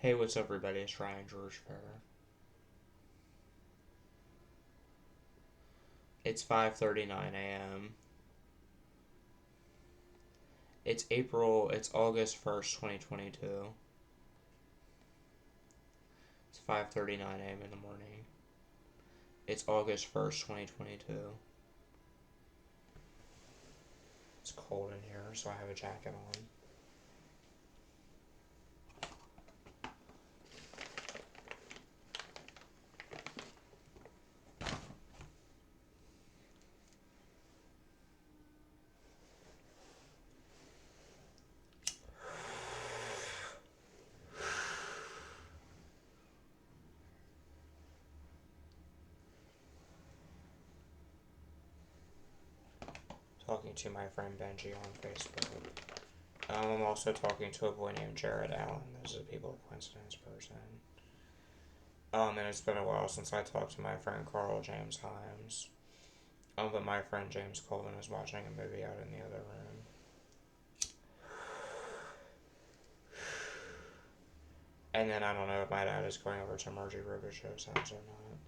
Hey, what's up, everybody? It's Ryan George Fair. It's 5:39 a.m. It's August 1st, 2022. It's 5:39 a.m. in the morning. It's August 1st, 2022. It's cold in here, so I have a jacket on. Talking to my friend Benji on Facebook. I'm also talking to a boy named Jared Allen. This is a people of coincidence person. And it's been a while since I talked to my friend Carl James Himes. But my friend James Colvin is watching a movie out in the other room. And then I don't know if my dad is going over to Margie Rubishow's house or not.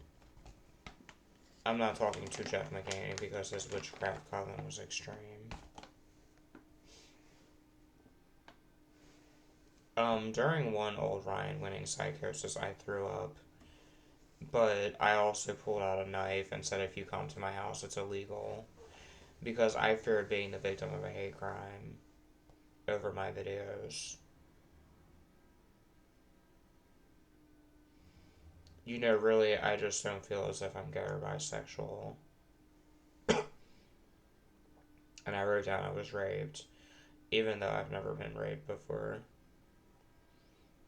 I'm not talking to Jeff McCaney because his witchcraft coven was extreme. During one old Ryan winning psychosis, I threw up. But I also pulled out a knife and said, if you come to my house, it's illegal. Because I feared being the victim of a hate crime over my videos. Really, I just don't feel as if I'm gay or bisexual. And I wrote down I was raped, even though I've never been raped before.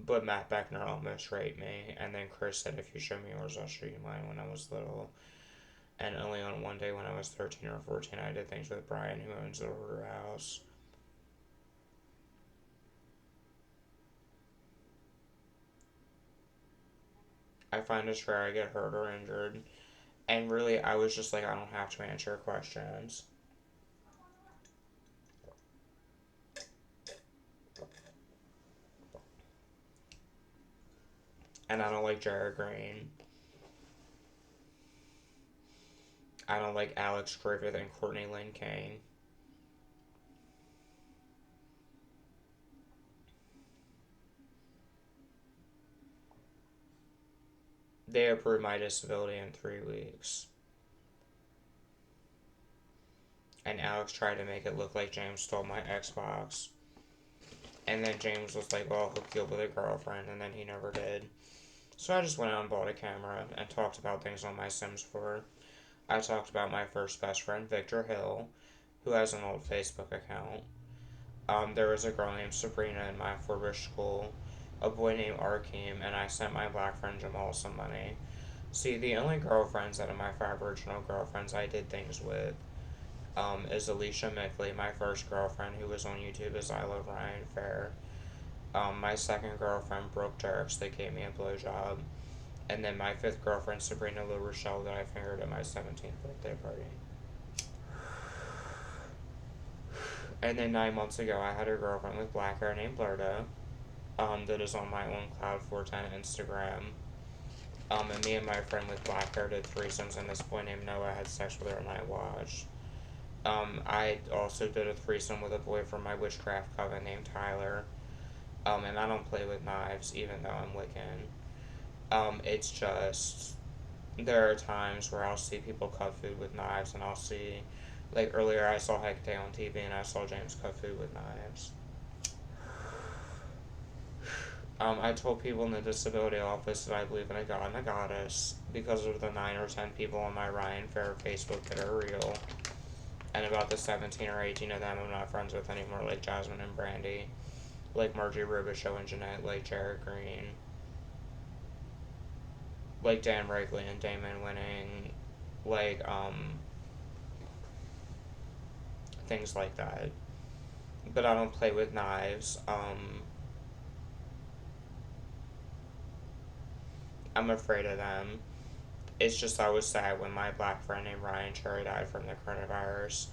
But Matt Beckner almost raped me, and then Chris said, if you show me yours, I'll show you mine when I was little. And only on one day when I was 13 or 14, I did things with Brian, who owns the Order House. I find it's rare I get hurt or injured. And really, I was just like, I don't have to answer questions. And I don't like Jared Green. I don't like Alex Griffith and Courtney Lynn Kane. They approved my disability in 3 weeks. And Alex tried to make it look like James stole my Xbox. And then James was like, well, I'll hook you up with a girlfriend, and then he never did. So I just went out and bought a camera and talked about things on my Sims 4. I talked about my first best friend, Victor Hill, who has an old Facebook account. There was a girl named Sabrina in my Forbush school, a boy named Arkeem, and I sent my black friend Jamal some money. See, the only girlfriends out of my 5 original girlfriends I did things with is Alicia Mickley, my first girlfriend who was on YouTube as I Love Ryan Fair. My second girlfriend, Brooke Jerks, that gave me a blowjob. And then my 5th girlfriend, Sabrina Lou Rochelle, that I fingered at my 17th birthday party. And then 9 months ago, I had a girlfriend with black hair named Blurda, that is on my own Cloud410 Instagram. And me and my friend with black hair did threesomes, and this boy named Noah had sex with her, and I watched. I also did a threesome with a boy from my witchcraft coven named Tyler. And I don't play with knives, even though I'm Wiccan. It's just, there are times where I'll see people cut food with knives, and I'll see, like earlier I saw Hecate on TV, and I saw James cut food with knives. I told people in the disability office that I believe in a god and a goddess because of the 9 or 10 people on my Ryan Fair Facebook that are real. And about the 17 or 18 of them I'm not friends with anymore, like Jasmine and Brandy, like Margie Rubishow and Jeanette, like Jared Green, like Dan Regley and Damon Winning, like, things like that. But I don't play with knives. I'm afraid of them. It's just I was sad when my black friend named Ryan Cherry died from the coronavirus,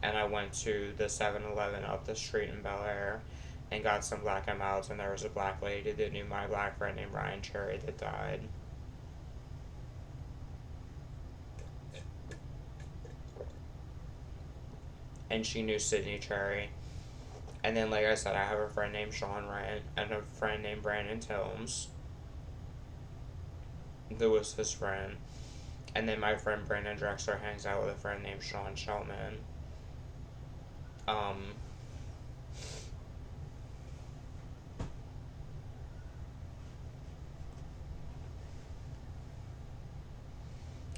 and I went to the 7-Eleven up the street in Bel Air, and got some black and milds, and there was a black lady that knew my black friend named Ryan Cherry that died. And she knew Sydney Cherry. And then, like I said, I have a friend named Sean Ryan and a friend named Brandon Tilms that was his friend. And then my friend Brandon Drexler hangs out with a friend named Sean Shelman. Um,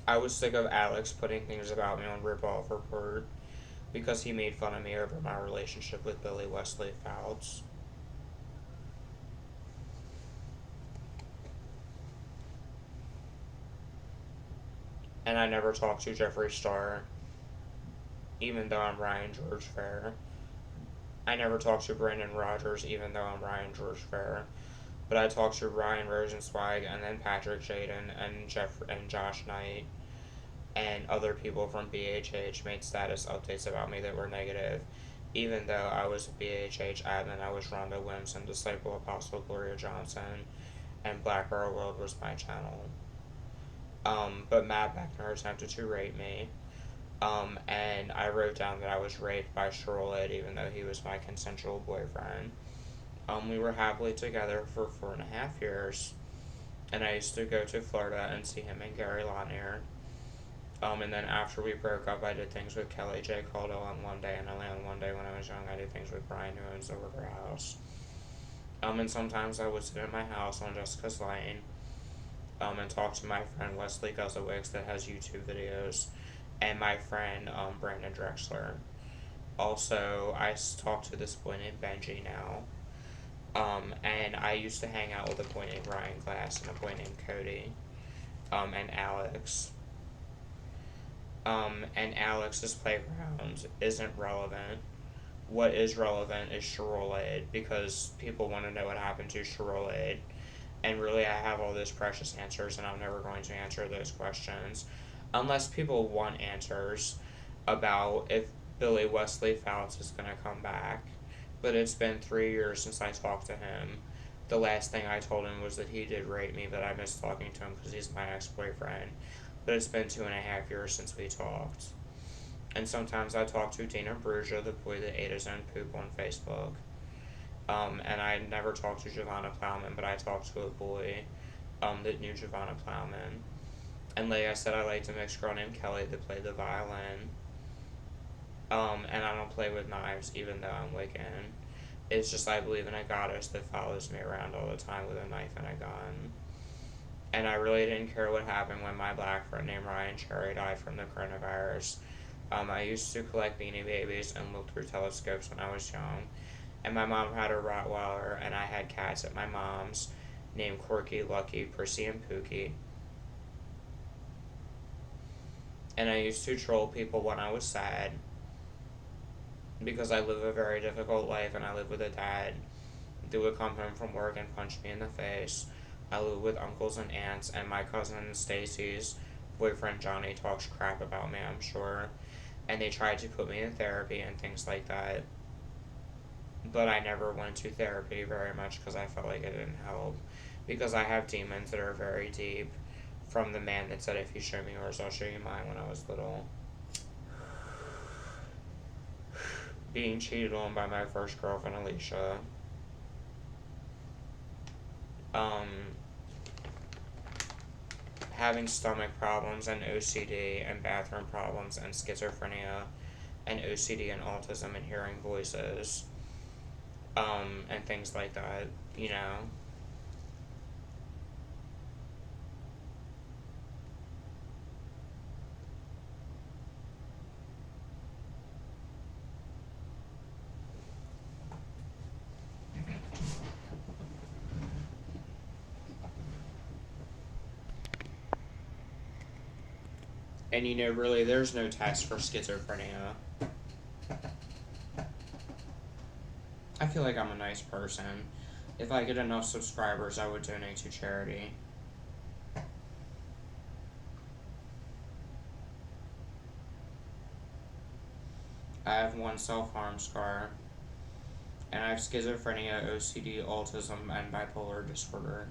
I was sick of Alex putting things about me on Ripoff Report because he made fun of me over my relationship with Billy Wesley Fouts. And I never talked to Jeffree Star, even though I'm Ryan George Fair. I never talked to Brendan Rodgers, even though I'm Ryan George Fair. But I talked to Ryan Rosenzweig and then Patrick Jaden and Josh Knight and other people from BHH made status updates about me that were negative. Even though I was a BHH admin, I was Rhonda Williamson, Disciple Apostle Gloria Johnson, and Black Girl World was my channel. But Matt Beckner attempted to rape me. And I wrote down that I was raped by Charlotte, even though he was my consensual boyfriend. We were happily together for 4.5 years, and I used to go to Florida and see him and Gary Lanier. And then after we broke up, I did things with Kelly J. Caldwell on one day, and only on one day when I was young, I did things with Brian, who owns the River House. And sometimes I would sit in my house on Jessica's Lane, and talk to my friend Wesley Guzzowicz that has YouTube videos, and my friend Brandon Drexler. Also, I talk to this boy named Benji now. And I used to hang out with a boy named Ryan Glass and a boy named Cody, and Alex. And Alex's playground isn't relevant. What is relevant is Charolade, because people want to know what happened to Charolade. And really, I have all those precious answers, and I'm never going to answer those questions. Unless people want answers about if Billy Wesley Fouts is going to come back. But it's been 3 years since I talked to him. The last thing I told him was that he did rape me, but I miss talking to him because he's my ex-boyfriend. But it's been 2.5 years since we talked. And sometimes I talk to Dina Brugia, the boy that ate his own poop, on Facebook. And I never talked to Giovanna Plowman, but I talked to a boy that knew Giovanna Plowman. And like I said, I liked a mixed girl named Kelly that played the violin. And I don't play with knives, even though I'm Wiccan. It's just I believe in a goddess that follows me around all the time with a knife and a gun. And I really didn't care what happened when my black friend named Ryan Cherry died from the coronavirus. I used to collect Beanie Babies and look through telescopes when I was young. And my mom had a Rottweiler, and I had cats at my mom's named Corky, Lucky, Percy, and Pookie. And I used to troll people when I was sad, because I live a very difficult life, and I live with a dad that would come home from work and punch me in the face. I live with uncles and aunts, and my cousin Stacy's boyfriend Johnny talks crap about me, I'm sure. And they tried to put me in therapy and things like that. But I never went to therapy very much because I felt like it didn't help. Because I have demons that are very deep, from the man that said, if you show me yours, I'll show you mine, when I was little. Being cheated on by my first girlfriend, Alicia. Having stomach problems and OCD and bathroom problems and schizophrenia and OCD and autism and hearing voices, and things like that, you know. And you know, really, there's no test for schizophrenia. I feel like I'm a nice person. If I get enough subscribers, I would donate to charity. I have one self-harm scar. And I have schizophrenia, OCD, autism, and bipolar disorder.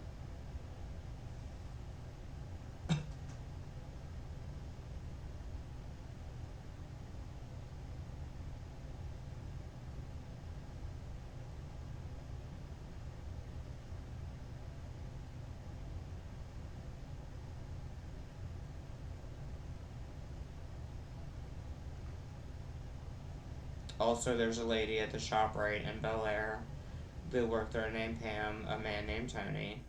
Also, there's a lady at the ShopRite in Bel Air that worked there named Pam, a man named Tony,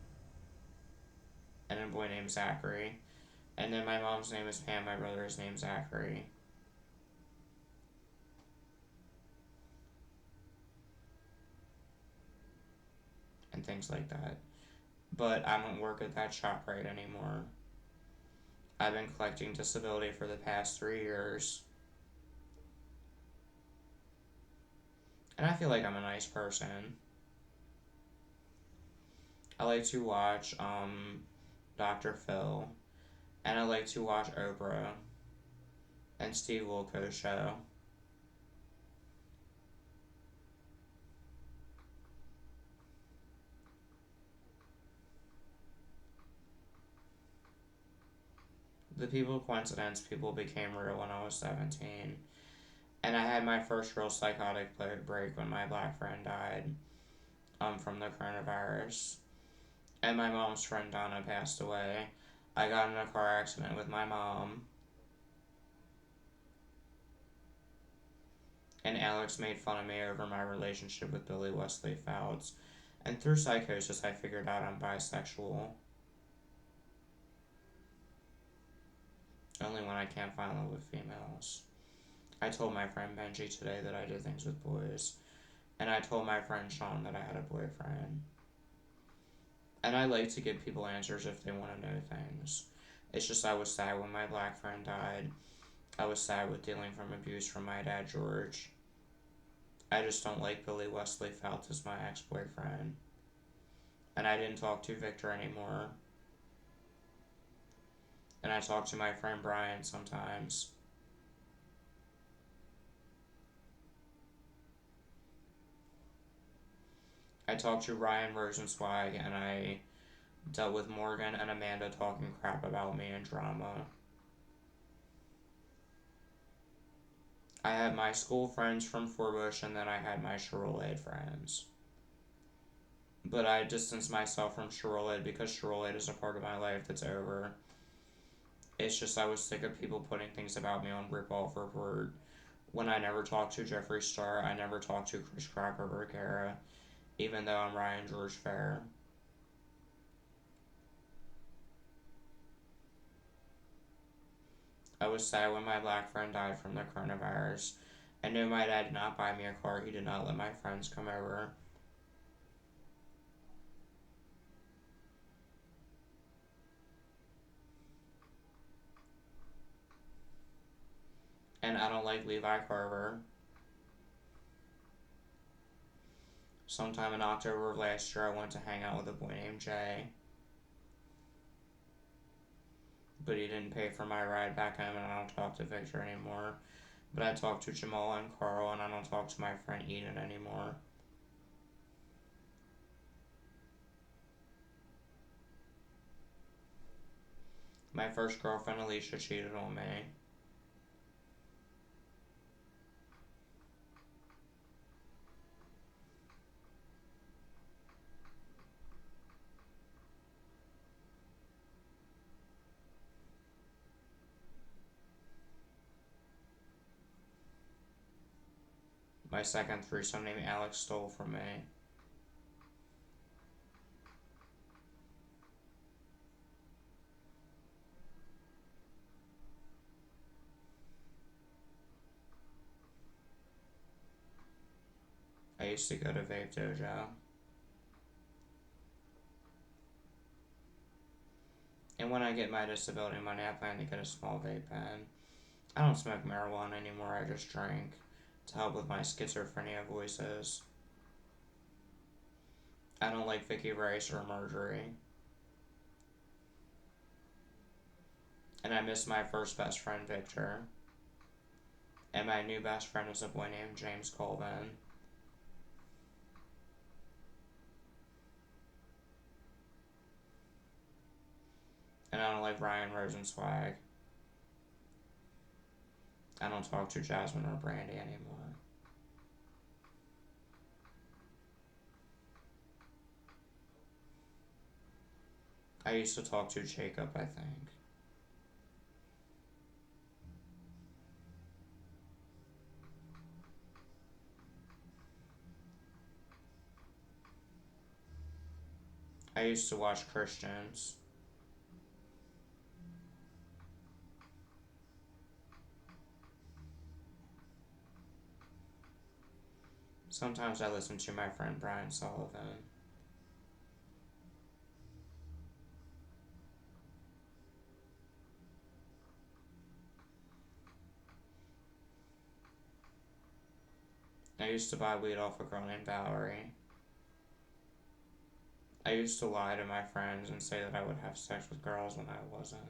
and a boy named Zachary. And then my mom's name is Pam, my brother's named Zachary. And things like that. But I don't work at that ShopRite anymore. I've been collecting disability for the past 3 years. And I feel like I'm a nice person. I like to watch Dr. Phil. And I like to watch Oprah and Steve Wilkos show. The people coincidence people became real when I was 17. And I had my first real psychotic break when my black friend died from the coronavirus. And my mom's friend Donna passed away. I got in a car accident with my mom. And Alex made fun of me over my relationship with Billy Wesley Fouts. And through psychosis, I figured out I'm bisexual. Only when I can't find love with females. I told my friend Benji today that I did things with boys. And I told my friend Sean that I had a boyfriend. And I like to give people answers if they want to know things. It's just I was sad when my black friend died. I was sad with dealing from abuse from my dad, George. I just don't like Billy Wesley Felt as my ex-boyfriend. And I didn't talk to Victor anymore. And I talk to my friend Brian sometimes. I talked to Ryan Rosenzweig, and I dealt with Morgan and Amanda talking crap about me and drama. I had my school friends from Forbush, and then I had my Sherwood friends. But I distanced myself from Sherwood because Sherwood is a part of my life that's over. It's just I was sick of people putting things about me on Ripoff Report. When I never talked to Jeffree Star, I never talked to Chris Cracker Vergara, even though I'm Ryan George Fair. I was sad when my black friend died from the coronavirus. I knew my dad did not buy me a car. He did not let my friends come over. And I don't like Levi Carver. Sometime in October of last year, I went to hang out with a boy named Jay. But he didn't pay for my ride back home, and I don't talk to Victor anymore. But I talk to Jamal and Carl, and I don't talk to my friend Eden anymore. My first girlfriend, Alicia, cheated on me. My second threesome named Alex stole from me. I used to go to Vape Dojo. And when I get my disability money, I plan to get a small vape pen. I don't smoke marijuana anymore, I just drink to help with my schizophrenia voices. I don't like Vicky Rice or Marjorie. And I miss my first best friend, Victor. And my new best friend is a boy named James Colvin. And I don't like Ryan Rosenswag. I don't talk to Jasmine or Brandy anymore. I used to talk to Jacob, I think. I used to watch Christians. Sometimes I listen to my friend Brian Sullivan. I used to buy weed off a girl named Valerie. I used to lie to my friends and say that I would have sex with girls when I wasn't.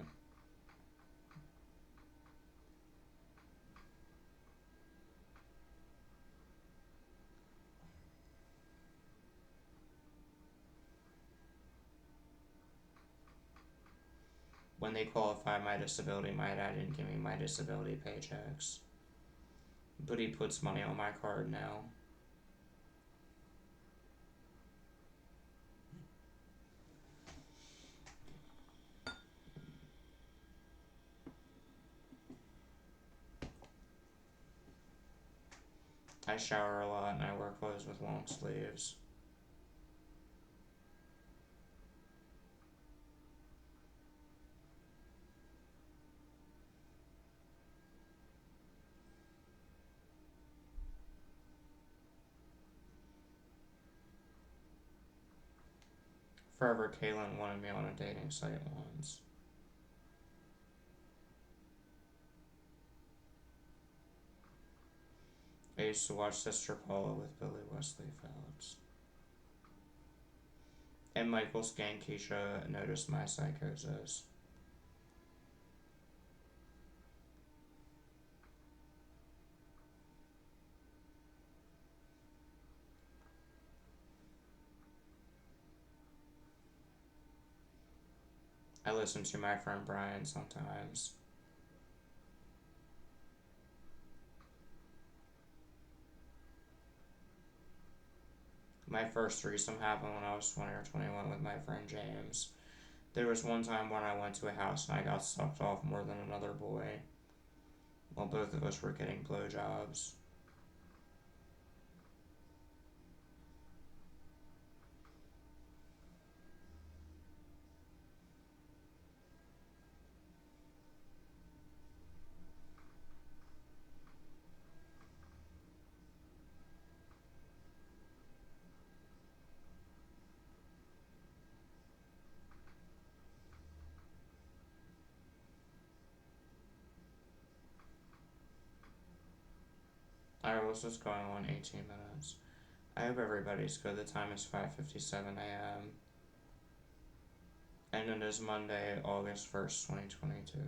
When they qualified my disability, my dad didn't give me my disability paychecks. But he puts money on my card now. I shower a lot and I wear clothes with long sleeves. Forever Kaylin wanted me on a dating site once. I used to watch Sister Paula with Billy Wesley Phelps. And Michael Scankisha noticed my psychosis. I listen to my friend Brian sometimes. My first threesome happened when I was 20 or 21 with my friend James. There was one time when I went to a house and I got sucked off more than another boy while both of us were getting blowjobs. I was just going on 18 minutes. I hope everybody's good. The time is 5:57 a.m. and it is Monday, August 1st, 2022.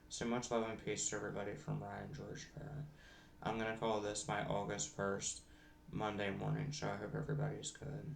So much love and peace to everybody from Ryan George Barrett. I'm going to call this my August 1st Monday morning show. I hope everybody's good.